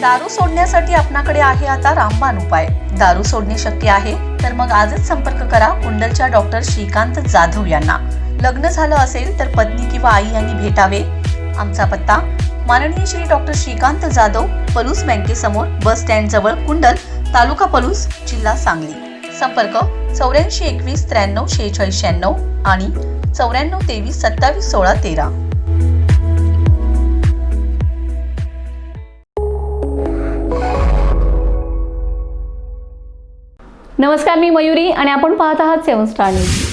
दारू सोडण्यासाठी आपणाकडे आहे आता रामबाण उपाय। दारू सोडणे शक्य आहे तर मग आजच संपर्क करा कुंडलच्या डॉक्टर श्रीकांत जाधव यांना। लग्न झालं असेल तर पत्नी किंवा आई यांनी भेटावे। आमचा पत्ता माननीय श्री डॉक्टर श्रीकांत जाधव, पलूस बँकेसमोर, बस स्टँड जवळ, कुंडल, तालुका पलूस, जिल्हा सांगली। संपर्क 84 21 93 46 96 आणि 94 23 27 16 13। नमस्कार, मी मयुरी आणि आपण पाहत आहात 7 स्टार न्यूज।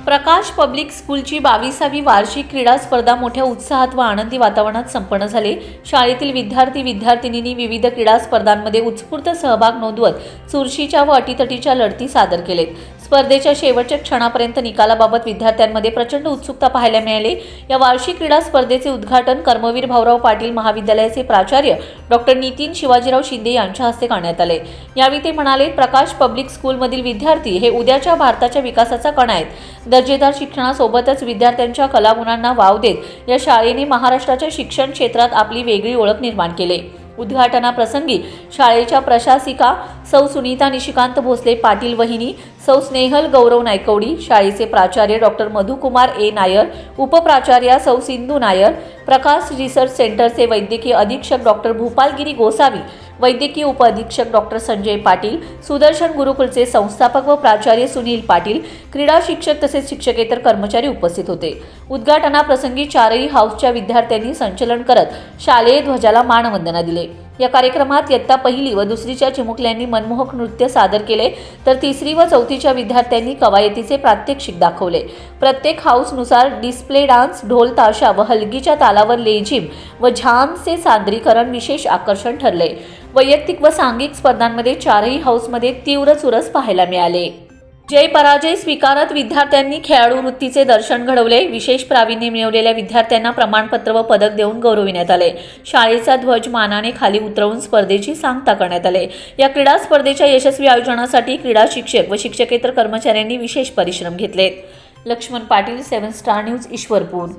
प्रकाश पब्लिक स्कूलची 22वी वार्षिक क्रीडा स्पर्धा मोठ्या उत्साहात व आनंदी वातावरणात संपन्न झाली। शाळेतील विद्यार्थी-विद्यार्थिनींनी विविध क्रीडा स्पर्धांमध्ये उत्स्फूर्त सहभाग नोंदवत चुरशीच्या व अटीतटीच्या लढती सादर केलेत। स्पर्धेच्या शेवटच्या क्षणापर्यंत निकालाबाबत विद्यार्थ्यांमध्ये प्रचंड उत्सुकता पाहायला मिळाली। या वार्षिक क्रीडा स्पर्धेचे उद्घाटन कर्मवीर भाऊराव पाटील महाविद्यालयाचे प्राचार्य डॉक्टर नितीन शिवाजीराव शिंदे यांच्या हस्ते करण्यात आले। यावेळी ते म्हणाले, प्रकाश पब्लिक स्कूलमधील विद्यार्थी हे उद्याच्या भारताच्या विकासाचा कणा आहेत। दर्जेदार शिक्षणासोबतच विद्यार्थ्यांच्या कलागुणांना वाव देत या शाळेने महाराष्ट्राच्या शिक्षण क्षेत्रात आपली वेगळी ओळख निर्माण केली। उद्घाटनाप्रसंगी शाळेच्या प्रशासिका सौ सुनीता निशिकांत भोसले पाटील वहिनी, सौ स्नेहल गौरव नायकवडी, शाळेचे प्राचार्य डॉक्टर मधुकुमार ए नायर, उपप्राचार्या सौ सिंधू नायर, प्रकाश रिसर्च सेंटरचे वैद्यकीय अधीक्षक डॉक्टर भूपालगिरी गोसावी, वैद्यकीय उपअधीक्षक डॉक्टर संजय पाटील, सुदर्शन गुरुकुलचे संस्थापक व प्राचार्य सुनील पाटील, क्रीडा शिक्षक तसेच शिक्षकेतर कर्मचारी उपस्थित होते। उद्घाटनाप्रसंगी चारही हाऊसच्या विद्यार्थ्यांनी संचलन करत शालेय ध्वजाला मानवंदना दिली। या कार्यक्रमात इयत्ता पहिली व दुसरीच्या चिमुकल्यांनी मनमोहक नृत्य सादर केले तर तिसरी व चौथीच्या विद्यार्थ्यांनी कवायतीचे प्रात्यक्षिक दाखवले। प्रत्येक हाऊसनुसार डिस्प्ले डान्स, ढोल ताशा व हलगीच्या तालावर लेझिम व झांजचे सादरीकरण विशेष आकर्षण ठरले। वैयक्तिक व सांघिक स्पर्धांमध्ये चारही हाऊसमध्ये तीव्र चुरस पाहायला मिळाले। जय पराजय स्वीकारत विद्यार्थ्यांनी खेळाडू वृत्तीचे दर्शन घडवले। विशेष प्रावीण्य मिळवलेल्या विद्यार्थ्यांना प्रमाणपत्र व पदक देऊन गौरविण्यात आले। शाळेचा ध्वज मानाने खाली उतरवून स्पर्धेची सांगता करण्यात आली। या क्रीडा स्पर्धेच्या यशस्वी आयोजनासाठी क्रीडा शिक्षक व शिक्षकेतर कर्मचाऱ्यांनी विशेष परिश्रम घेतले। Laxman Patil, 7 star news, Ishwarpur.